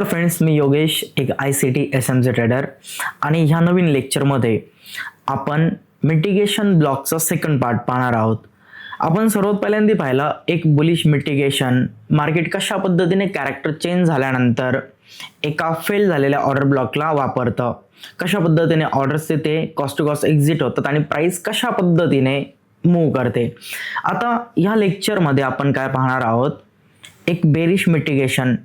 नमस्कार फ्रेंड्स, मी योगेश, एक ICT SMC trader. आणि ह्या नवीन लेक्चरमध्ये आपण मिटिगेशन ब्लॉकचा सेकंड पार्ट पाहणार आहोत. आपण सर्वात पहिल्यांदा पाहिला एक बुलिश मिटिगेशन, मार्केट कशा पद्धतीने कॅरेक्टर चेंज झाल्यानंतर एका फेल झालेल्या ऑर्डर ब्लॉकला वापरतं, कशा पद्धतीने ऑर्डर्स ते कॉस्ट टू कॉस्ट एक्झिट होतात आणि प्राइस कशा पद्धतीने मूव्ह करते. आता ह्या लेक्चरमध्ये आपण काय पाहणार आहोत, एक बेरिश मिटिगेशन.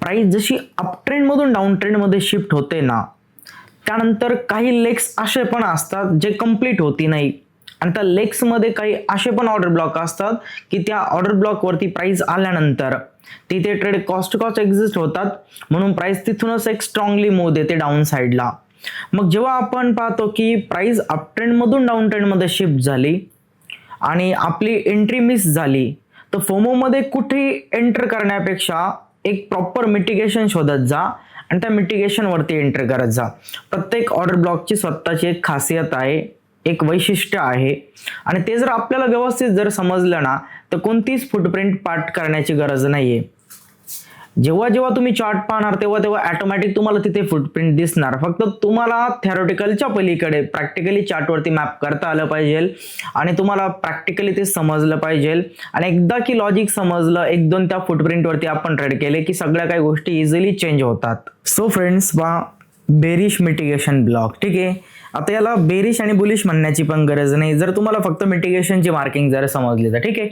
प्राइस जशी अप ट्रेंड मधून डाऊन ट्रेंड मध्ये शिफ्ट होते ना, त्यानंतर काही लेग्स असे पण असतात जे कंप्लीट होती नाही, आणि त्या लेग्स मध्ये काही असे पण ऑर्डर ब्लॉक असतात की त्या ऑर्डर ब्लॉक वरती प्राइस आल्यानंतर तिथे trade cost to cost exist होतात, म्हणून प्राइस तिथूनच एक स्ट्रॉंगली मूव्ह देते डाऊन साइडला. मग जेव्हा आपण पाहतो की प्राइस अप ट्रेंड मधून डाऊन ट्रेंड मध्ये शिफ्ट झाली आणि आपली एंट्री मिस झाली, तर फोमो मध्ये कुठे एंटर करण्यापेक्षा एक प्रॉपर मिटिगेशन शोधत जा आणि त्या मिटिगेशन वरती एंटर करत जा. प्रत्येक ऑर्डर ब्लॉकची स्वतःची एक खासियत आहे, एक वैशिष्ट्य आहे, आणि ते जर आपल्याला व्यवस्थित जर समजलं ना, तर कोणतीच फुटप्रिंट पाठ करण्याची गरज नाहीये. जेव्हा जेव्हा तुम्ही चार्ट पाहणार तेव्हा तेव्हा ऑटोमॅटिक तुम्हाला तिथे फुटप्रिंट दिसणार. फक्त तुम्हाला थेरोटिकलच्या पलीकडे प्रॅक्टिकली चार्टवरती मॅप करता आलं पाहिजे आणि तुम्हाला प्रॅक्टिकली ते समजलं पाहिजे. आणि एकदा की लॉजिक समजलं, एक दोन त्या फुटप्रिंटवरती आपण ट्रेड केले की सगळ्या काही गोष्टी इझिली चेंज होतात. So friends, bearish mitigation block, ठीक आहे. आता याला बेरिश आणि बुलिश म्हणण्याची पण गरज नाही, जर तुम्हाला फक्त मिटिगेशनची मार्किंग जर समजली तर ठीक आहे.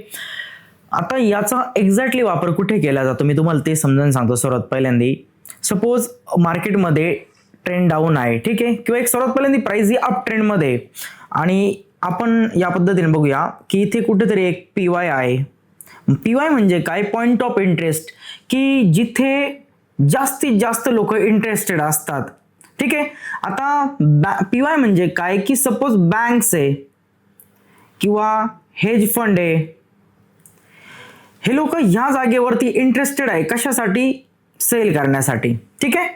आता याचा एक्झॅक्टली वापर कुठे केला जातो मी तुम्हाला ते समजून सांगतो. सर्वात पहिल्यांदा सपोज मार्केटमध्ये ट्रेंड डाऊन आहे, ठीक आहे, किंवा एक सर्वात पहिल्यांदा प्राइस ही अप ट्रेंडमध्ये, आणि आपण या पद्धतीने बघूया की इथे कुठेतरी एक PY आहे. PY म्हणजे काय, पॉइंट ऑफ इंटरेस्ट, की जिथे जास्तीत जास्त लोक इंटरेस्टेड असतात, ठीक आहे. आता PY म्हणजे काय, की सपोज बँक्स आहे किंवा हेज फंड आहे, हे लोक ह्या जागेवरती इंटरेस्टेड आहे कशासाठी, सेल करण्यासाठी, ठीक आहे.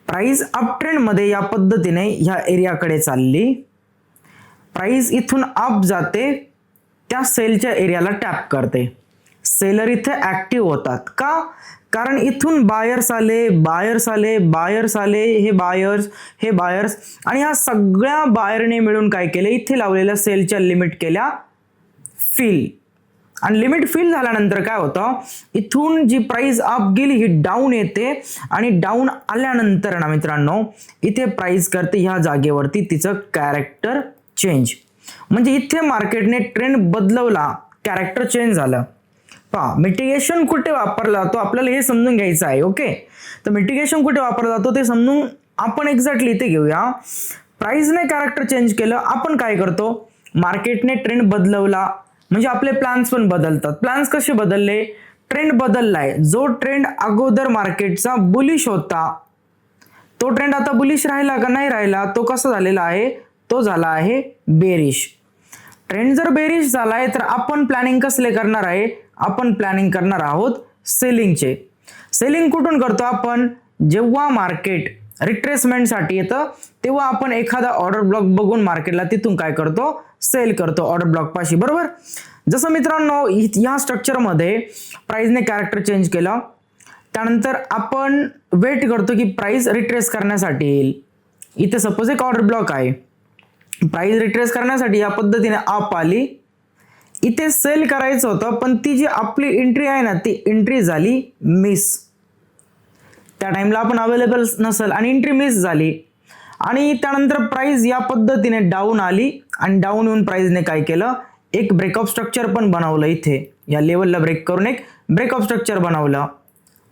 प्राइस अप ट्रेंड मध्ये या पद्धतीने ह्या एरियाकडे चालली, प्राइस इथून अप जाते, त्या सेलच्या एरियाला टॅप करते, सेलर इथे ऍक्टिव्ह होतात. का? कारण इथून बायर्स आले, बायर्स आले, बायर्स आले, हे बायर्स, आणि ह्या सगळ्या बायरने मिळून काय केले, इथे लावलेल्या सेलच्या लिमिट केल्या फिल. आणि लिमिट फिल झाल्यानंतर काय होतं, इथून जी प्राइस अप गेली ही डाऊन येते, आणि डाऊन आल्यानंतर ना मित्रांनो, इथे प्राइस करते ह्या जागेवरती तिचं कॅरेक्टर चेंज. म्हणजे इथे मार्केटने ट्रेंड बदलवला, कॅरेक्टर चेंज झालं. पहा, मिटिगेशन कुठे वापरला जातो आपल्याला हे समजून घ्यायचं आहे. ओके, तर मिटिगेशन कुठे वापरला जातो ते समजून आपण एक्झॅक्टली इथे घेऊया. प्राइसने कॅरेक्टर चेंज केलं, आपण काय करतो, मार्केटने ट्रेंड बदलवला म्हणजे आपले प्लॅन्स पण बदलतात. प्लॅन्स कसे बदलले, ट्रेंड बदललाय, जो ट्रेंड अगोदर मार्केटचा बुलिश होता तो ट्रेंड आता बुलिश राहिला का नाही राहिला, तो कसा झालेला आहे, तो झाला आहे बेरिश. ट्रेंड जर बेरिश झालाय तर आपण प्लॅनिंग कसले करणार आहे, आपण प्लॅनिंग करणार आहोत सेलिंगचे. सेलिंग कुठून करतो आपण, जेव्हा मार्केट रिट्रेसमेंटसाठी येतं तेव्हा आपण एखादा ऑर्डर ब्लॉक बघून मार्केटला तिथून काय करतो, सेल करतो ऑर्डर ब्लॉक पाशी, बरोबर. जसं मित्रांनो ह्या स्ट्रक्चरमध्ये प्राइसने कॅरेक्टर चेंज केलं, त्यानंतर आपण वेट करतो की प्राइस रिट्रेस करण्यासाठी येईल. इथे सपोज एक ऑर्डर ब्लॉक आहे, प्राइस रिट्रेस करण्यासाठी या पद्धतीने अप आली, इथे सेल करायचं होतं, पण ती जी आपली एंट्री आहे ना, ती एंट्री झाली मिस. त्या टाइमला आपण अवेलेबल नसेल आणि एंट्री मिस झाली, आणि त्यानंतर प्राइस या पद्धतीने डाऊन आली, आणि डाऊन येऊन प्राइसने काय केलं, एक ब्रेकअप स्ट्रक्चर पण बनवलं. इथे या लेवलला ब्रेक करून एक ब्रेकअप स्ट्रक्चर बनवलं.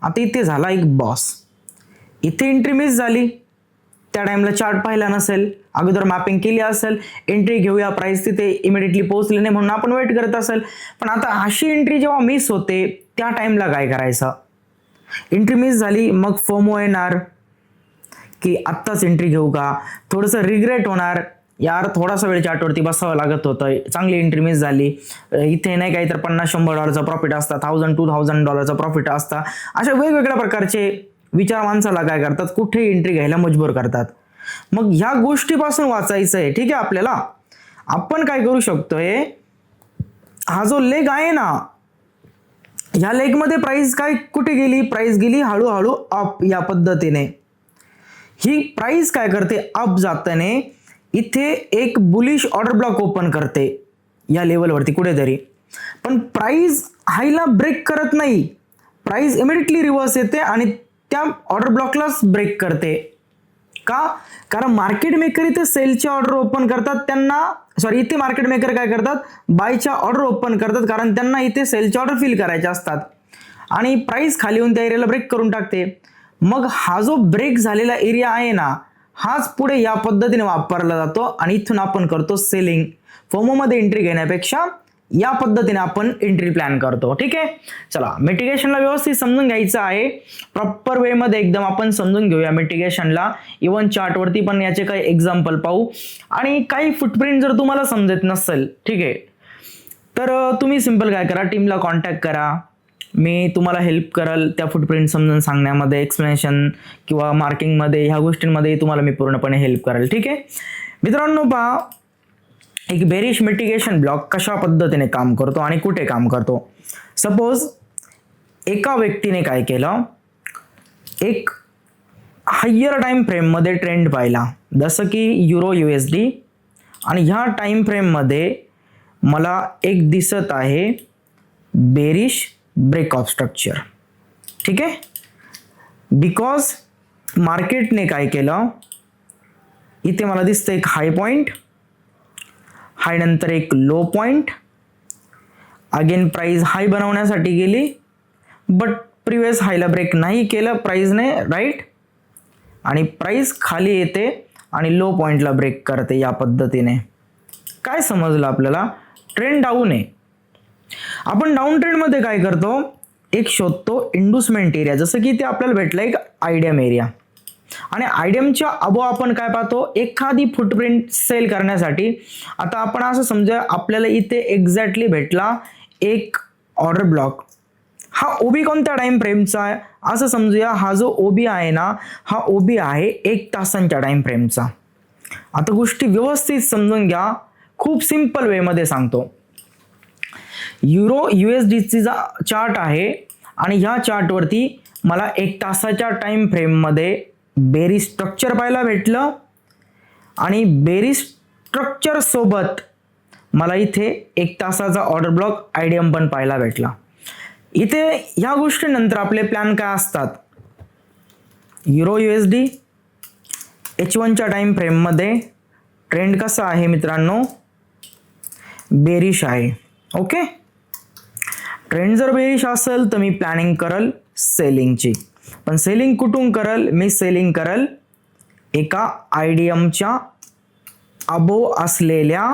आता इथे झाला एक बॉस, इथे एंट्री मिस झाली, त्या टाइमला चार्ट पाहिला नसेल, अगोदर मॅपिंग केली असेल, एंट्री घेऊया, प्राइस तिथे इमिडिएटली पोहोचली नाही म्हणून आपण वेट करत असेल. पण आता अशी एंट्री जेव्हा मिस होते त्या टाइमला काय करायचं, एंट्री मिस झाली, मग फोमो येणार की आत्ताच एंट्री घेऊ का, थोडंसं रिग्रेट होणार, यार थोडासा वेळ चार्टवरती बसावं लागत होतं, चांगली एंट्री मिस झाली, इथे नाही काही तर $50-100 प्रॉफिट असतात, $1000-2000 प्रॉफिट असतात. अशा वेगवेगळ्या प्रकारचे विचार माणसाला काय करतात, कुठे एंट्री घ्यायला मजबूर करतात. मग ह्या गोष्टीपासून वाचायचं आहे, ठीक आहे. आपल्याला आपण काय करू शकतोय, हा जो लेग आहे ना, ह्या लेगमध्ये प्राइस काय कुठे गेली, प्राइस गेली हळूहळू अप या पद्धतीने. ही प्राइस काय करते, अप जाताना इथे एक बुलिश ऑर्डर ब्लॉक ओपन करते या लेवलवरती कुठेतरी, पण प्राइस हायला ब्रेक करत नाही. प्राइस इमिडिएटली रिव्हर्स येते आणि त्या ऑर्डर ब्लॉकलाच ब्रेक करते. का? कारण मार्केट मेकर इथे सेलचे ऑर्डर ओपन करतात, त्यांना इथे मार्केट मेकर काय करतात, बायच्या ऑर्डर ओपन करतात, कारण त्यांना इथे सेलचे ऑर्डर फिल करायचे असतात आणि प्राइस खाली येऊन त्या एरियाला ब्रेक करून टाकते. मग हा जो ब्रेक झालेला एरिया आहे ना, हाच पुढे या पद्धतीने वापरला जातो आणि इथून आपण करतो सेलिंग. फोमो मध्ये एंट्री घेण्यापेक्षा या पद्धतीने आपण एंट्री प्लॅन करतो. ठीक आहे, चला मिटिगेशनला व्यवस्थित समजून घ्यायचं आहे, प्रॉपर वे मध्ये एकदम आपण समजून घेऊया मिटिगेशनला. इव्हन चार्ट वरती पण याचे काही एक्झाम्पल पाहू आणि काही फुटप्रिंट जर तुम्हाला समजत नसेल, ठीक आहे, तर तुम्ही सिंपल काय करा, टीमला कॉन्टॅक्ट करा, मी तुम्हाला हेल्प करल त्या फुटप्रिंट समजून सांगण्यामध्ये, एक्सप्लेनेशन किंवा मार्किंगमध्ये, ह्या गोष्टींमध्ये तुम्हाला मी पूर्णपणे हेल्प करेल. ठीक आहे मित्रांनो, पहा एक बेरिश मिटिगेशन ब्लॉक कशा पद्धतीने काम करतो आणि कुठे काम करतो. सपोज एका व्यक्तीने काय केलं, एक हायर टाइम फ्रेम मध्ये ट्रेंड पाहिला, जसं की युरो USD, आणि ह्या टाइम फ्रेम मध्ये मला एक दिसत आहे बेरिश ब्रेक ऑफ स्ट्रक्चर. ठीक आहे, बिकॉज मार्केटने काय केलं, इथे मला दिसतं एक हाय पॉइंट, हाय नंतर एक लो पॉइंट, अगेन प्राइस हाय बनवण्यासाठी गेली, बट प्रिव्हियस हायला ब्रेक नाही केलं प्राइसने, राईट, आणि प्राइस खाली येते आणि लो पॉइंटला ब्रेक करते या पद्धतीने. काय समजलं आपल्याला, ट्रेंड डाऊन आहे. आपण डाऊन ट्रेंड मध्ये काय करतो, एक शोधतो इंडुसमेंट एरिया, जसं की ते आपल्याला भेटलं एक आयडियम एरिया, आणि आयडियमच्या अबो आपण काय पाहतो, एखादी फुटप्रिंट सेल करण्यासाठी. आता आपण असं समजा आपल्याला इथे एक्झॅक्टली भेटला एक ऑर्डर ब्लॉक, हा ओबी कोणत्या टाइम फ्रेमचा आहे असं समजूया, हा जो ओबी आहे ना, हा ओबी आहे 1 तासांच्या टाइम फ्रेमचा. आता गोष्टी व्यवस्थित समजून घ्या, खूप सिंपल वे मध्ये सांगतो. युरो USDचा चार्ट आहे आणि ह्या चार्टवरती मला 1 तासाच्या टाइम फ्रेम मध्ये बेरिश स्ट्रक्चर पाहायला भेटलं आणि बेरिश स्ट्रक्चर सोबत मला इथे 1 तासाचा ऑर्डर ब्लॉक आयडियम पण पाहायला भेटला. इथे ह्या गोष्टीनंतर आपले प्लॅन काय असतात, युरो USD H1च्या टाइम फ्रेम मध्ये ट्रेंड कसा आहे मित्रांनो, बेरिश आहे. ओके, ट्रेंड जर बेरिश असेल तर मी प्लॅनिंग करल सेलिंगची, पण सेलिंग कुठून करल, मी सेलिंग करल एका आयडियमच्या अबो असलेल्या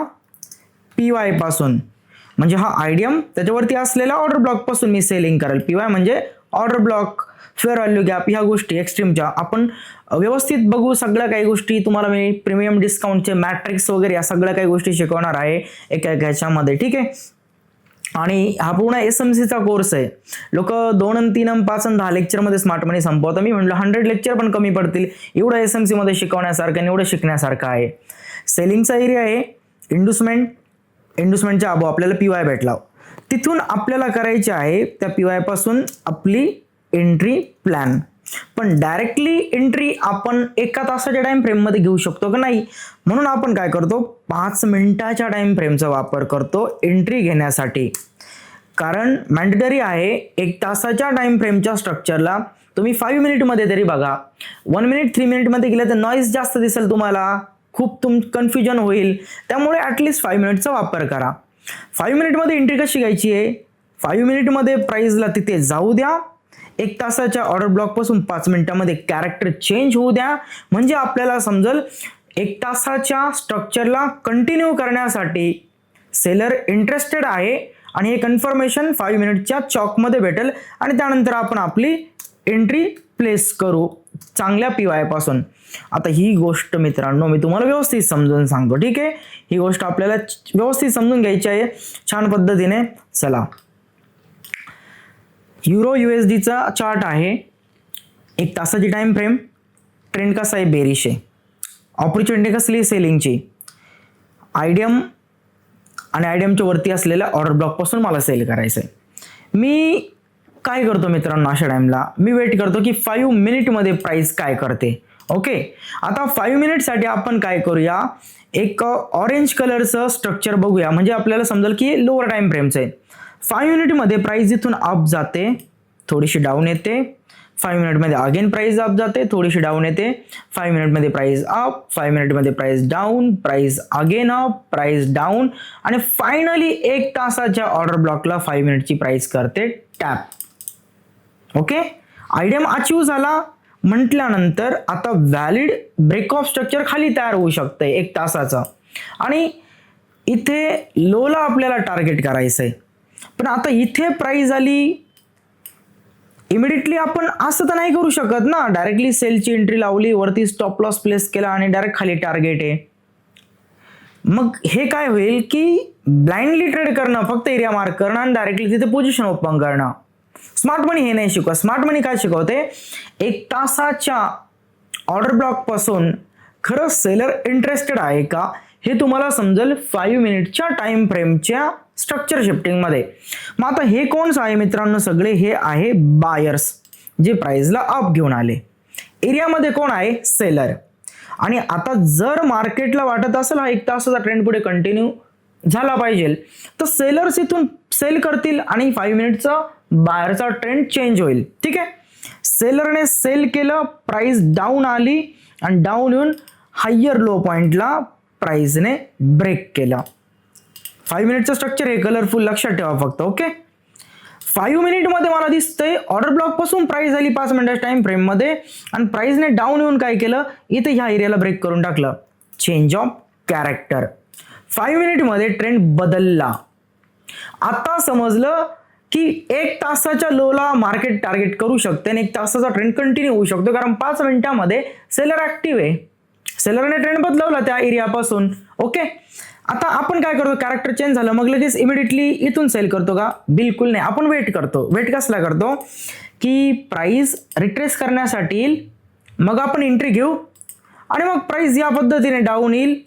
PY पासून, म्हणजे हा आयडियम त्याच्यावरती असलेल्या ऑर्डर ब्लॉक पासून मी सेलिंग करल. PY म्हणजे order block, fair value gap, ह्या गोष्टी एक्स्ट्रीमच्या आपण व्यवस्थित बघू. सगळ्या काही गोष्टी तुम्हाला मी प्रीमियम डिस्काउंटचे मॅट्रिक्स वगैरे या सगळ्या काही गोष्टी शिकवणार आहे एका ह्याच्यामध्ये. ठीक आहे, आणि हा पूर्ण SMCचा कोर्स आहे. लोक 2 आणि 3 आणि 5 आणि 10 लेक्चरमध्ये स्मार्ट मनी संपवतात. मी म्हटलं 100 लेक्चर पण कमी पडतील, एवढं SMC मध्ये शिकवण्यासारखं आणि एवढं शिकण्यासारखं आहे. सेलिंगचा एरिया आहे इंडुसमेंटच्या अबो आपल्याला PY भेटला, तिथून आपल्याला करायचे आहे त्या PY पासून आपली एंट्री प्लॅन. पण डायरेक्टली एंट्री आपण 1 तासाच्या टाइम फ्रेम मध्ये घेऊ शकतो का, नाही. म्हणून आपण काय करतो, 5 मिनिटाच्या टाइम फ्रेमचा वापर करतो एंट्री घेण्यासाठी. कारण मॅन्डेटरी आहे 1 तासाच्या टाइम फ्रेमच्या स्ट्रक्चरला तुम्ही 5 मिनिट मध्ये तरी बघा. 1 मिनिट 3 मिनिट मध्ये गेलं तर नॉईज जास्त दिसेल तुम्हाला, खूप कन्फ्युजन होईल. त्यामुळे ॲटलिस्ट 5 मिनिटचा वापर करा. 5 मिनिट मध्ये एंट्री कशी घ्यायची आहे, 5 मिनिट मध्ये प्राइसला तिथे जाऊ द्या, 1 तासाच्या ऑर्डर ब्लॉक पासून 5 मिनिटांमध्ये कॅरेक्टर चेंज होऊ द्या, म्हणजे आपल्याला समजल 1 तासाच्या स्ट्रक्चरला कंटिन्यू करण्यासाठी सेलर इंटरेस्टेड आहे आणि हे कन्फर्मेशन 5 मिनिटच्या चॉकमध्ये भेटेल आणि त्यानंतर आपण आपली एंट्री प्लेस करू चांगल्या PY पासून. आता ही गोष्ट मित्रांनो मी तुम्हाला व्यवस्थित समजून सांगतो. ठीक आहे, ही गोष्ट आपल्याला व्यवस्थित समजून घ्यायची आहे छान पद्धतीने. चला, युरो USDचा चार्ट आहे, 1 तासाची टाइम फ्रेम, ट्रेंड कसा आहे, बेरिश आहे, ऑपॉर्च्युनिटी कसली, सेलिंगची, आयडियम आणि आयडियमच्या वरती असलेल्या ऑर्डर ब्लॉक पासून मला सेल करायचं आहे. मी काय करतो मित्रांनो, अशा टाइमला मी वेट करतो की 5 मिनिटमध्ये प्राइस काय करते. ओके, आता 5 मिनिटसाठी आपण काय करूया, एक ऑरेंज कलरचं स्ट्रक्चर बघूया, म्हणजे आपल्याला समजेल की लोअर टाइम फ्रेमचं आहे. 5 मिनिटमध्ये प्राइस इथून अप जाते, थोडीशी डाऊन येते. 5 मिनिटमध्ये अगेन प्राइस अप जाते, थोडीशी डाऊन येते. 5 मिनिटमध्ये प्राइस अप, 5 मिनिटमध्ये price down, price again up, price down, आणि फायनली 1 तासाच्या ऑर्डर ब्लॉकला 5 मिनिटची प्राइस करते टॅप. ओके, आयडिया अचीव झाला म्हटल्यानंतर आता व्हॅलिड ब्रेक ऑफ स्ट्रक्चर खाली तयार होऊ शकतंय 1 तासाचं, आणि इथे लोला आपल्याला टार्गेट करायचंय. पण आता इथे प्राइस आली, इमिडिएटली आपण असं तर नाही करू शकत ना, डायरेक्टली सेलची एंट्री लावली, वरती स्टॉप लॉस प्लेस केला आणि डायरेक्ट खाली टार्गेट आहे. मग हे काय होईल की ब्लाइंडली ट्रेड करणं, फक्त एरिया मार्क करणं आणि डायरेक्टली तिथे पोझिशन ओपन करणं. स्मार्ट मनी हे नाही शिकवत. स्मार्ट मनी काय शिकवते, 1 तासाच्या ऑर्डर ब्लॉक पासून खरंच सेलर इंटरेस्टेड आहे का हे तुम्हाला समजेल 5 मिनिटच्या टाइम फ्रेमच्या स्ट्रक्चर शिफ्टिंग मध्ये. मग आता हे कोण आहे मित्रांनो, सगळे हे आहे बायर्स जे प्राइसला अप घेऊन आले. एरियामध्ये कोण आहे, सेलर. आणि आता जर मार्केटला वाटत असेल हा 1 तासाचा ट्रेंड पुढे कंटिन्यू झाला पाहिजे, तर सेलर्स इथून सेल करतील आणि 5 मिनिटचा बायरचा ट्रेंड चेंज होईल. ठीक आहे, सेलरने सेल केलं, प्राइस डाऊन आली आणि डाऊन येऊन हायर लो पॉइंटला प्राइसने ब्रेक केलं. 5 मिनिटचं स्ट्रक्चर हे कलरफुल, लक्षात ठेवा फक्त. ओके, 5 मिनिटमध्ये मला दिसतंय ऑर्डर ब्लॉक पासून प्राइस झाली 5 मिनिटाच्या टाइम फ्रेम मध्ये, आणि प्राइसने डाऊन येऊन काय केलं, इथे ह्या एरियाला ब्रेक करून टाकलं. Change of character. 5 मिनिटमध्ये ट्रेंड बदलला. आता समजलं की 1 तासाच्या लोला मार्केट टार्गेट करू शकते आणि 1 तासाचा ट्रेंड कंटिन्यू होऊ शकतो, कारण 5 मिनिटांमध्ये सेलर ऍक्टिव्ह आहे. सेलरने ट्रेंड बदलवला त्या एरियापासून. ओके, आता आपण काय करतो, कॅरेक्टर चेंज झालं मग लगेच इमिडिएटली इथून सेल करतो का, बिलकुल नाही. आपण वेट करतो. वेट कसला करतो की प्राइस रिट्रेस करण्यासाठी येईल, मग आपण एंट्री घेऊ आणि मग प्राइस या पद्धतीने डाऊन येईल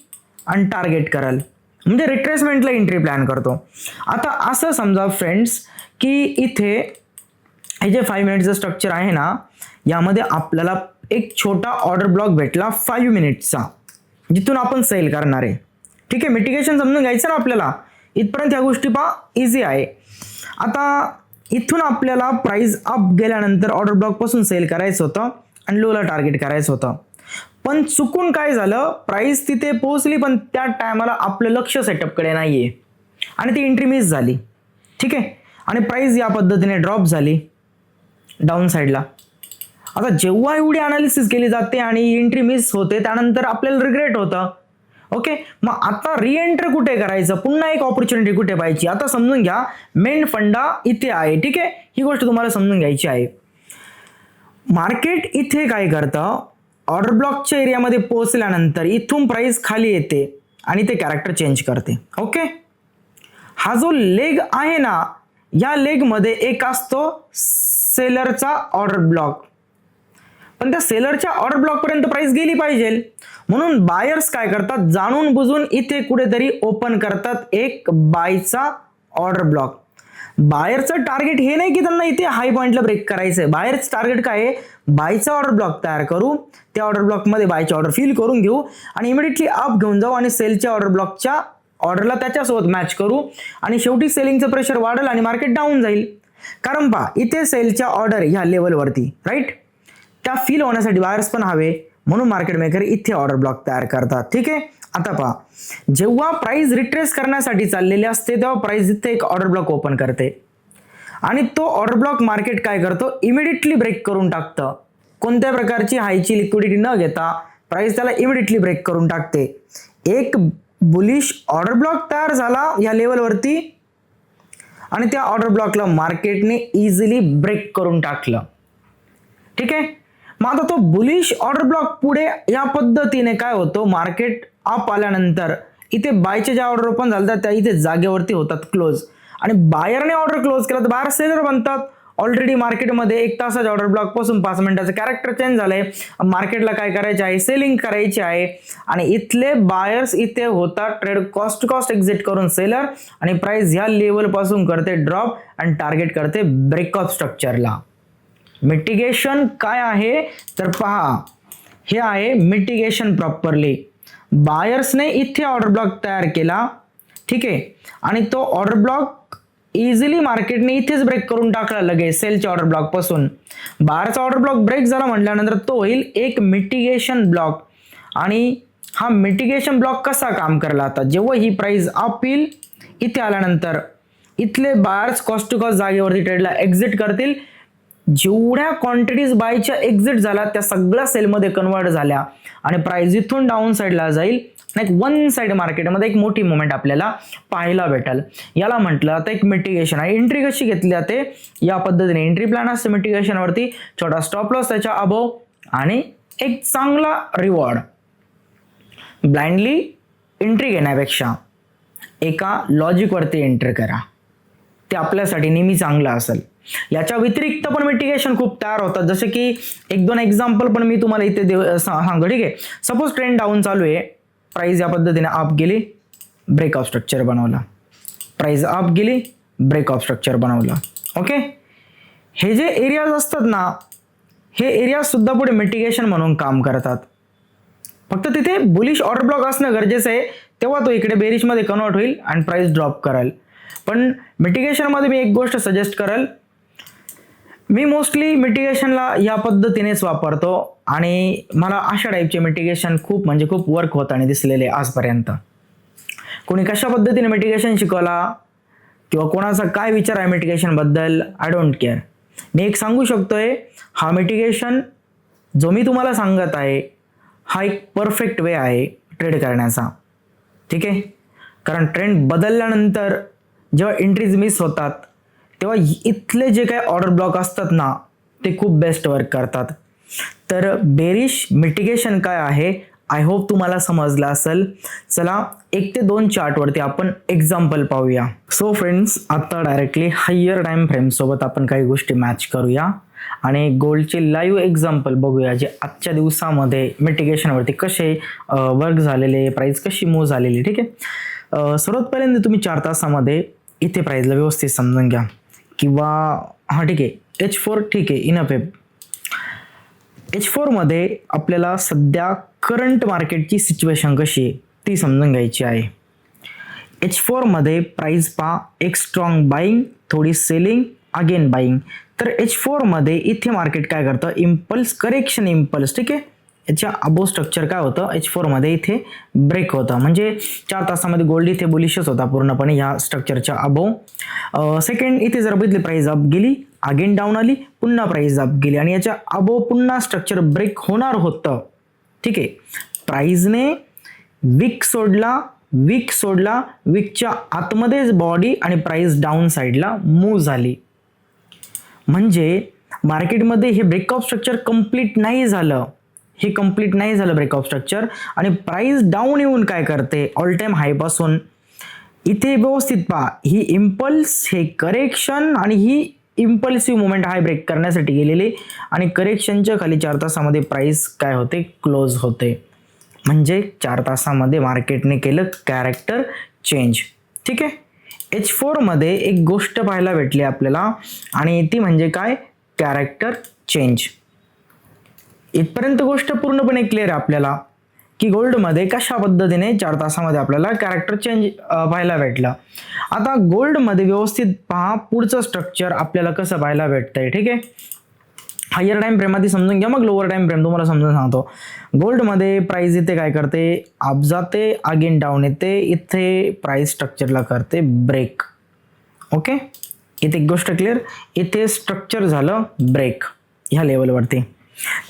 आणि टार्गेट कराल, म्हणजे रिट्रेसमेंटला एंट्री प्लॅन करतो. आता असं समजा फ्रेंड्स की इथे हे जे 5 मिनिटचं स्ट्रक्चर आहे ना, यामध्ये आपल्याला एक छोटा ऑर्डर ब्लॉक भेटला 5 मिनिटचा, जिथून आपण सेल करणार आहे. ठीक आहे, मिटिगेशन समजून घ्यायचं ना आपल्याला. इथपर्यंत ह्या गोष्टी इझी आहे. आता इथून आपल्याला प्राइस अप गेल्यानंतर ऑर्डर ब्लॉक पासून सेल करायचं होतं आणि लोला टार्गेट करायचं होतं, पण चुकून काय झालं, प्राइस तिथे पोहोचली पण त्या टायमाला आपलं लक्ष सेटअपकडे नाहीये आणि ती एंट्री मिस झाली. ठीक आहे, आणि प्राइस या पद्धतीने ड्रॉप झाली डाऊन साईडला. आता जेव्हा एवढी अनालिसिस केली जाते आणि एंट्री मिस होते, त्यानंतर आपल्याला रिग्रेट होतं. ओके, मग आता री एंट्री कुठे करायचं, पुन्हा एक ऑपॉर्च्युनिटी कुठे पाहिजे, आता समजून घ्या. मेन फंडा इथे आहे. ठीक आहे, ही गोष्ट तुम्हाला समजून घ्यायची आहे. मार्केट इथे काय करतं, ऑर्डर ब्लॉकच्या एरियामध्ये पोहोचल्यानंतर इथून प्राइस खाली येते आणि ते कॅरेक्टर चेंज करते. ओके, हा जो लेग आहे ना, या लेग मध्ये एक असतो सेलरचा ऑर्डर ब्लॉक, पण त्या सेलरच्या ऑर्डर ब्लॉक पर्यंत प्राइस गेली पाहिजे, म्हणून बायर्स काय करतात, जाणून बुजून इथे कुठेतरी ओपन करतात एक बायचा ऑर्डर ब्लॉक. बायरचं टार्गेट हे नाही की त्यांना इथे हाय पॉइंटला ब्रेक करायचंय. बायरचं टार्गेट काय आहे, बायचा ऑर्डर ब्लॉक तयार करू, त्या ऑर्डर ब्लॉक मध्ये बायची ऑर्डर फिल करून घेऊ आणि इमिडिएटली अप घेऊन जाऊ आणि सेलच्या ऑर्डर ब्लॉकच्या ऑर्डरला त्याच्यासोबत मॅच करू आणि शेवटी सेलिंगचं प्रेशर वाढेल आणि मार्केट डाऊन जाईल. कारण पहा, इथे सेलच्या ऑर्डर ह्या लेवलवरती राईट, त्या फील होण्यासाठी बायर्स पण हवे, म्हणून मार्केट मेकर इथे ऑर्डर ब्लॉक तयार करतात. ठीक आहे, आता पहा, जेव्हा प्राइस रिट्रेस करण्यासाठी चाललेली असते तेव्हा प्राइस इथे एक ऑर्डर ब्लॉक ओपन करते आणि तो ऑर्डर ब्लॉक मार्केट काय करतो, इमिडिएटली ब्रेक करून टाकतं. कोणत्या प्रकारची हायची लिक्विडिटी न घेता प्राइस त्याला इमिडिएटली ब्रेक करून टाकते. एक बुलिश ऑर्डर ब्लॉक तयार झाला या लेवलवरती आणि त्या ऑर्डर ब्लॉकला मार्केटने इझिली ब्रेक करून टाकलं. ठीक आहे, मग आता तो बुलिश ऑर्डर ब्लॉक पुढे या पद्धतीने काय होतो, मार्केट अप आल्यानंतर इथे बायच्या ज्या ऑर्डर ओपन झाल्या त्या इथे जागेवरती होतात क्लोज, आणि बायरने ऑर्डर क्लोज केला तर बायर सेलर बनतात. ऑलरेडी मार्केटमध्ये 1 तासाच्या ऑर्डर ब्लॉक पासून 5 मिनिटाचं कॅरेक्टर चेंज झालंय. मार्केटला काय करायचे आहे, सेलिंग करायची आहे आणि इथले बायर्स इथे होतात ट्रेड कॉस्ट एक्झिट करून सेलर आणि प्राइस या लेवल पासून करते ड्रॉप आणि टार्गेट करते ब्रेकऑफ स्ट्रक्चरला. मिटिगेशन काय आहे तर पहा, हे आहे मिटिगेशन प्रॉपरली. बायर्सने इथे ऑर्डर ब्लॉक तयार केला, ठीक आहे, आणि तो ऑर्डर ब्लॉक इझिली मार्केटने इथेच ब्रेक करून टाकला लगेच सेलच्या ऑर्डर ब्लॉक पासून. बाहेरचा ऑर्डर ब्लॉक ब्रेक झाला म्हटल्यानंतर तो होईल एक मिटिगेशन ब्लॉक. आणि हा मिटिगेशन ब्लॉक कसा काम करला, आता जेव्हा ही प्राइस अप येईल इथे आल्यानंतर इथले बायर्स कॉस्ट टू कॉस्ट जागेवरती ट्रेडला एक्झिट करतील. जेवढ्या क्वांटिटीज बायच्या एक्झिट झाल्या त्या सगळ्या सेलमध्ये कन्वर्ट झाल्या आणि प्राइस इथून डाऊन साईडला जाईल. एक वन साइड मार्केटमध्ये एक मोठी मुवमेंट आपल्याला पाहायला भेटेल. याला म्हटलं आता एक मिटिगेशन आहे. एंट्री कशी घेतली जाते या पद्धतीने एंट्री प्लॅन असते मिटिगेशनवरती. छोटा स्टॉप लॉस त्याच्या अबोव आणि एक चांगला रिवॉर्ड. ब्लाइंडली एंट्री घेण्यापेक्षा एका लॉजिकवरती एंट्री करा, ते आपल्यासाठी नेहमी चांगलं असेल. याच्या व्यतिरिक्त पण मिटिगेशन खूप तयार होतात, जसे की 1-2 एक्झाम्पल पण मी तुम्हाला इथे सांगतो, ठीक आहे. सपोज ट्रेंड डाऊन चालू आहे, प्राइस या पद्धतीने अप गेली, ब्रेकऑफ स्ट्रक्चर बनवला, प्राइस अप गेली, ब्रेकऑफ स्ट्रक्चर बनवला. ओके, हे जे एरियाज असतात ना, हे एरियाज सुद्धा पुढे मिटिगेशन म्हणून काम करतात. फक्त तिथे बुलिश ऑर्डर ब्लॉक असणं गरजेचं आहे, तेव्हा तो इकडे बेरिश मध्ये कन्वर्ट होईल आणि प्राइस ड्रॉप करेल. पण मिटिगेशन मध्ये मी एक गोष्ट सजेस्ट करेल, मी मोस्टली मिटिगेशनला या पद्धतीनेच वापरतो आणि मला अशा टाईपचे मिटिगेशन खूप म्हणजे खूप वर्क होताना दिसलेले आजपर्यंत. कोणी कशा पद्धतीने मिटिगेशन शिकवला किंवा कोणाचा काय विचार आहे मिटिगेशन बद्दल, आय डोंट केअर. मी एक सांगू शकतोय, हा मिटिगेशन जो मी तुम्हाला सांगत आहे हा एक परफेक्ट वे आहे ट्रेड करण्याचा, ठीक आहे. कारण ट्रेंड बदलल्यानंतर जेव्हा एंट्रीज मिस होतात तेव्हा इथले जे काही ऑर्डर ब्लॉक असतात ना ते खूप बेस्ट वर्क करतात. तर बेरिश मिटिगेशन काय आहे आय होप तुम्हाला समजलं असेल. चला 1 ते 2 चार्टवरती आपण एक्झाम्पल पाहूया. सो फ्रेंड्स, आता डायरेक्टली हायर टाइम फ्रेम सोबत आपण काही गोष्टी मॅच करूया आणि गोल्डचे लाईव्ह एक्झाम्पल बघूया, जे आजच्या दिवसामध्ये मिटिगेशनवरती कसे वर्क झालेले, प्राइस कशी मूव्ह झालेली, ठीक आहे. सर्वात पहिल्यांदा तुम्ही 4 तासामध्ये इथे प्राइसला व्यवस्थित समजून घ्या, किंवा हां ठीक आहे H4 ठीक आहे इनफ आहे. H4 मध्ये आपल्याला सध्या करंट मार्केटची सिच्युएशन कशी आहे ती समजून घ्यायची आहे. H4 मध्ये प्राइस पहा, एक स्ट्रॉंग बाईंग, थोडी सेलिंग, अगेन बाईंग. तर H4 मध्ये इथे मार्केट काय करतं, इम्पल्स करेक्शन इम्पल्स, ठीक आहे. याच्या अबो स्ट्रक्चर काय होतं, H4 मध्ये इथे ब्रेक होतं, म्हणजे 4 तासामध्ये गोल्ड इथे बुलिशच होता पूर्णपणे या स्ट्रक्चरच्या अबो. सेकंड, इथे जर बघितली प्राइस अप गेली, अगेन डाऊन आली, पुन्हा प्राइस अप गेली आणि याच्या अबो पुन्हा स्ट्रक्चर ब्रेक होणार होतं, ठीक आहे. प्राइसने वीक सोडला, वीकच्या आतमध्येच बॉडी आणि प्राइस डाऊन साईडला मूव्ह झाली. म्हणजे मार्केटमध्ये हे ब्रेकऑफ स्ट्रक्चर कंप्लीट नाही झालं, ब्रेकऑफ स्ट्रक्चर, आणि प्राइस डाऊन येऊन काय करते, ऑल टाइम हाय पासून इथे व्यवस्थित पहा, ही इम्पल्स, हे करेक्शन आणि ही इम्पल्सिव्ह मुवमेंट हाय ब्रेक करण्यासाठी गेलेली आणि करेक्शनच्या खाली 4 तासामध्ये प्राइस काय होते, क्लोज होते. म्हणजे 4 तासामध्ये मार्केटने केलं कॅरेक्टर चेंज, ठीक आहे. H4 मध्ये एक गोष्ट पाहायला भेटली आपल्याला आणि ती म्हणजे काय, कॅरेक्टर चेंज. इथपर्यंत गोष्ट पूर्णपणे क्लिअर आहे आपल्याला की गोल्डमध्ये कशा पद्धतीने 4 तासामध्ये आपल्याला कॅरेक्टर चेंज पाहायला भेटलं. आता गोल्डमध्ये व्यवस्थित पहा, पुढचं स्ट्रक्चर आपल्याला कसं पाहायला भेटतंय, ठीक आहे. हायर टाइम फ्रेममध्ये समजून घ्या, मग लोअर टाइम फ्रेम तुम्हाला समजून सांगतो. गोल्डमध्ये प्राइस इथे काय करते, अप जाते, अगेन डाऊन येते, इथे प्राइस स्ट्रक्चरला करते ब्रेक. ओके, इथे एक गोष्ट क्लिअर, इथे स्ट्रक्चर झालं ब्रेक ह्या लेवलवरती.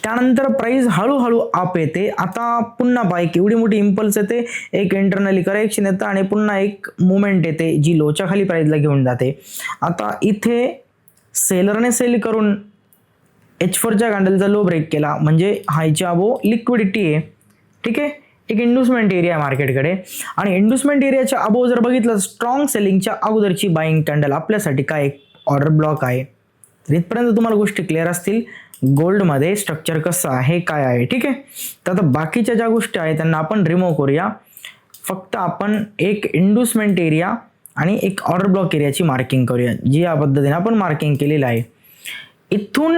त्यानंतर प्राइस हळूहळू अप येते. आता पुन्हा बाईक एवढी मोठी इम्पल्स येते, एक इंटरनली करेक्शन येतं आणि पुन्हा एक मुवमेंट येते जी लोच्या खाली प्राइसला घेऊन जाते. आता इथे सेलरने सेल करून H4च्या कॅन्डलचा लो ब्रेक केला, म्हणजे हायच्या अबो लिक्विडिटी आहे, ठीक आहे. एक इंड्युसमेंट एरिया आहे मार्केटकडे आणि इंड्युसमेंट एरियाच्या अबो जर बघितलं स्ट्रॉंग सेलिंगच्या अगोदरची बाईंग कॅन्डल आपल्यासाठी काय एक ऑर्डर ब्लॉक आहे, तर इथपर्यंत तुम्हाला गोष्टी क्लिअर असतील गोल्डमध्ये स्ट्रक्चर कसं आहे काय आहे. ठीक आहे, तर आता बाकीच्या ज्या गोष्टी आहेत त्यांना आपण रिमूव्ह करूया. फक्त आपण एक इंड्युसमेंट एरिया आणि एक ऑर्डर ब्लॉक एरियाची मार्किंग करूया, जी या पद्धतीने आपण मार्किंग केलेलं आहे. इथून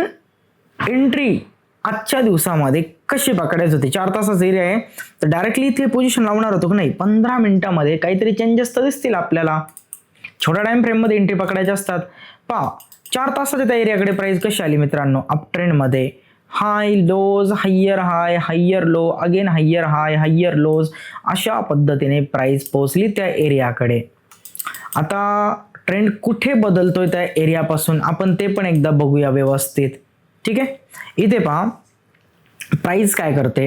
एंट्री आजच्या दिवसामध्ये कशी पकडायची होती. 4 तासाचा एरिया आहे, तर डायरेक्टली इथे पोझिशन लावणार होतो की नाही, 15 मिनिटामध्ये काहीतरी चेंजेस तर दिसतील आपल्याला. छोट्या टाइम फ्रेममध्ये एंट्री पकडायच्या असतात. पहा 4 तासाच्या त्या एरियाकडे प्राइस कशी आली मित्रांनो, अप ट्रेंडमध्ये हाय लोज, हायर हाय, हायर लो, अगेन हायर हाय, हायर लोज, अशा पद्धतीने प्राइस पोहोचली त्या एरियाकडे. आता ट्रेंड कुठे बदलतोय त्या एरियापासून आपण ते पण एकदा बघूया व्यवस्थित. ठीक आहे, इथे पहा प्राइस काय करते,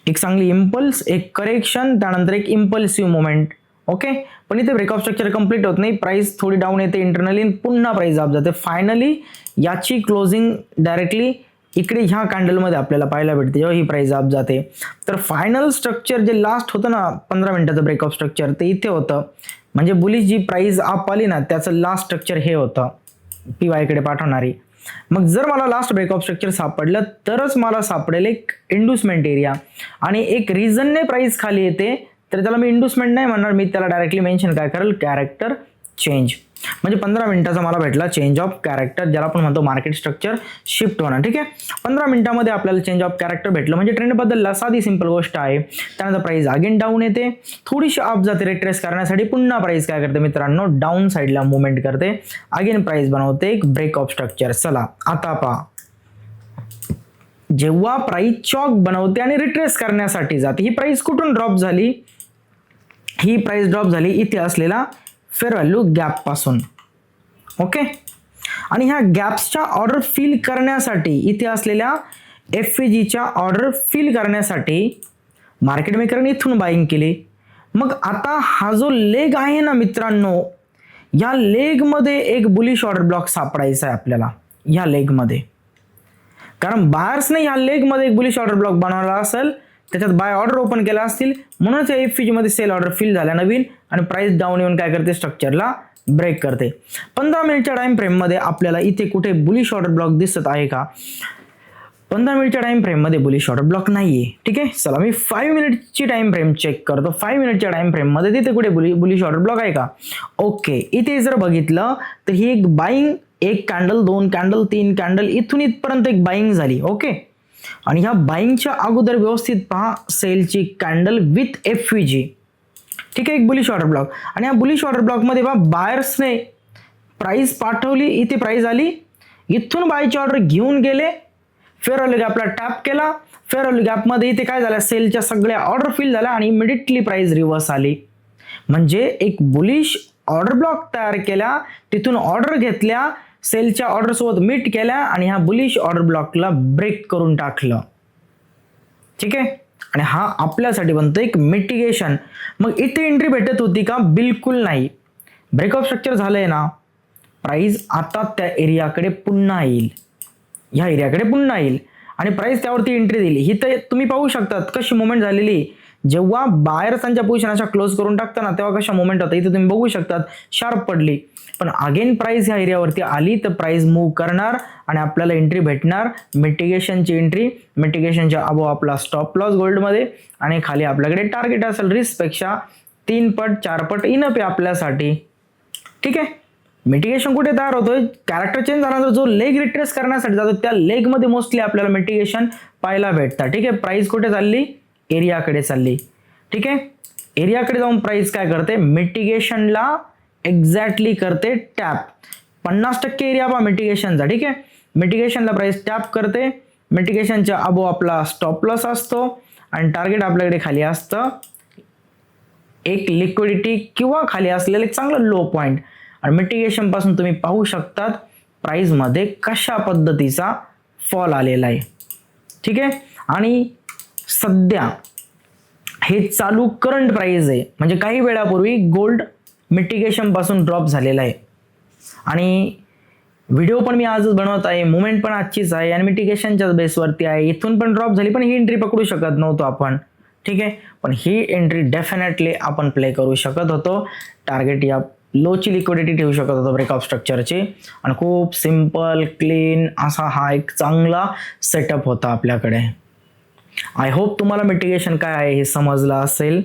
एक चांगली इम्पल्स, एक करेक्शन, त्यानंतर एक इम्पल्सिव्ह मुवमेंट. ओके, पण इथे ब्रेकआउट स्ट्रक्चर कंप्लीट होत नाही, प्राइस थोडी डाऊन येते इंटरनली, पुन्हा प्राइस अप जाते. फायनली याची क्लोजिंग डायरेक्टली इकडे ह्या कॅन्डलमध्ये आपल्याला पाहायला भेटते जेव्हा ही प्राइस अप जाते. तर फायनल स्ट्रक्चर जे लास्ट होतं ना 15 मिनिटाचं ब्रेकआउट स्ट्रक्चर, ते इथे होतं. म्हणजे बुलिश जी प्राइस अप आली ना त्याचं लास्ट स्ट्रक्चर हे होतं PY कडे पाठवणारी. मग जर मला लास्ट ब्रेकआउट स्ट्रक्चर सापडलं तरच मला सापडेल एक इंड्युसमेंट एरिया, आणि एक रिझनने प्राइस खाली येते तर त्याला मी इंड्युसमेंट नाही म्हणणार, मी त्याला डायरेक्टली मेन्शन काय करेल, कॅरेक्टर चेंज. म्हणजे 15 मिनिटाचा मला भेटला चेंज ऑफ कॅरेक्टर, ज्याला आपण म्हणतो मार्केट स्ट्रक्चर शिफ्ट होणं. ठीक आहे, 15 मिनिटामध्ये आपल्याला चेंज ऑफ कॅरेक्टर भेटलं म्हणजे ट्रेंड बदलला, साधी सिंपल गोष्ट आहे. त्यानंतर प्राइस अगेन डाऊन येते, थोडीशी अप जाते रिट्रेस करण्यासाठी, पुन्हा प्राइस काय करते मित्रांनो, डाऊन साईडला मुवमेंट करते, अगेन प्राइस बनवते एक ब्रेक ऑफ स्ट्रक्चर. चला आता पहा, जेव्हा प्राइस चॉक बनवते आणि रिट्रेस करण्यासाठी जाते, ही प्राइस कुठून ड्रॉप झाली, ही प्राइस ड्रॉप झाली इथे असलेला फेअर व्हॅल्यू गॅप पासून. ओके, आणि ह्या गॅप्सच्या ऑर्डर फिल करण्यासाठी, इथे असलेल्या FVGच्या ऑर्डर फिल करण्यासाठी मार्केट मेकरने इथून बाईंग केली. मग आता हा जो लेग आहे ना मित्रांनो, या लेगमध्ये एक बुलिश ऑर्डर ब्लॉक सापडायचा आहे आपल्याला या लेगमध्ये, कारण बायर्सने या लेगमध्ये एक बुलिश ऑर्डर ब्लॉक बनवला असेल, त्याच्यात बाय ऑर्डर ओपन केला असतील, म्हणूनच या FVG मध्ये सेल ऑर्डर फिल झाल्या नवीन, आणि प्राइस डाऊन येऊन काय करते, स्ट्रक्चरला ब्रेक करते. 15 मिनिटच्या टाइम फ्रेम मध्ये आपल्याला इथे कुठे बुलिश ऑर्डर ब्लॉक दिसत आहे का, 15 मिनिटच्या टाइम फ्रेम मध्ये बुलिश ऑर्डर ब्लॉक नाहीये. ठीक आहे, चला मी 5 मिनिटची टाइम फ्रेम चेक करतो. 5 मिनिटच्या टाइम फ्रेम मध्ये तिथे कुठे बुलिश ऑर्डर ब्लॉक आहे का. ओके, इथे जर बघितलं तर ही एक बाईंग, एक कॅन्डल, 2 कॅन्डल, 3 कॅन्डल, इथून इथपर्यंत एक बाईंग झाली. ओके, आणि ह्या बाईंगच्या अगोदर व्यवस्थित पहा सेलची कॅन्डल विथ FVG. ठीक आहे, एक बुलिश ऑर्डर ब्लॉक, आणि या बुलिश ऑर्डर ब्लॉक मध्ये पहा बायर्सने प्राइस पाठवली, इथे प्राइस आली, इथून बायची ऑर्डर घेऊन गेले, फेअर व्हॅल्यू गॅपला टॅप केला, फेअर व्हॅल्यू गॅप मध्ये इथे काय झालं, सेलच्या सगळ्या ऑर्डर फिल झाल्या आणि इमिडिएटली प्राइस रिव्हर्स आली. म्हणजे एक बुलिश ऑर्डर ब्लॉक तयार केल्या, तिथून ऑर्डर घेतल्या, सेलच्या ऑर्डर सोबत मीट केल्या आणि ह्या बुलिश ऑर्डर ब्लॉकला ब्रेक करून टाकलं. ठीक आहे, आणि हा आपल्यासाठी बनतो एक मिटिगेशन. मग इथे एंट्री भेटत होती का, बिलकुल नाही. ब्रेकआउट स्ट्रक्चर झालंय ना, प्राइस आता त्या एरियाकडे पुन्हा येईल, ह्या एरियाकडे पुन्हा येईल, आणि प्राइस त्यावरती एंट्री दिली. ही तर तुम्ही पाहू शकतात कशी मुवमेंट झालेली, जेव्हा बायर्स त्यांच्या पोझिशन अशा क्लोज करून टाकताना तेव्हा कशा मुवमेंट होता, इथे तुम्ही बघू शकतात शार्प पडली. पण अगेन प्राइस ह्या एरियावरती आली तर प्राइस मूव्ह करणार आणि आपल्याला एंट्री भेटणार, मिटिगेशनची एंट्री. मिटिगेशनच्या अबो आपला स्टॉप लॉस गोल्डमध्ये, आणि खाली आपल्याकडे टार्गेट असेल रिस्कपेक्षा 3 पट 4 पट इनफ आहे आपल्यासाठी. ठीक आहे, मिटिगेशन कुठे तयार होतोय, कॅरेक्टर चेंज झाल्यानंतर जो लेग रिट्रेस करण्यासाठी जातो त्या लेगमध्ये मोस्टली आपल्याला मिटिगेशन पाहायला भेटतात. ठीक आहे, प्राइस कुठे चालली, एरियाकडे चालली. ठीक आहे, एरियाकडे जाऊन प्राइस काय करते, मिटिगेशनला एक्झॅक्टली करते टॅप. 50% एरिया पहा मिटिगेशनचा. ठीक आहे, मिटिगेशनला प्राइस टॅप करते, मिटिगेशनच्या अबो आपला स्टॉप लॉस असतो, आणि टार्गेट आपल्याकडे खाली असतं एक लिक्विडिटी किंवा खाली असलेलं एक चांगलं लो पॉईंट. आणि मिटिगेशन पासून तुम्ही पाहू शकतात प्राइस मध्ये कशा पद्धतीचा फॉल आलेला आहे. ठीक आहे, आणि सध्या हे चालू करंट प्राइस आहे, म्हणजे काही वेळापूर्वी गोल्ड मिटिगेशन पासून ड्रॉप झालेला आहे, आणि व्हिडिओ पण मी आजच बनवत आहे, मुवमेंट पण आजचीच आहे, आणि मिटिगेशनच्याच बेसवरती आहे. इथून पण ड्रॉप झाली, पण ही एंट्री पकडू शकत नव्हतो आपण. ठीक आहे, पण ही एंट्री डेफिनेटली आपण प्ले करू शकत होतो. टार्गेट या लोची लिक्विडिटी ठेवू शकत होतो ब्रेकअप स्ट्रक्चरची आणि खूप सिम्पल क्लीन असा हा एक चांगला सेटअप होता आपल्याकडे. आय होप तुम्हाला मिटिगेशन काय आहे हे समजलं असेल.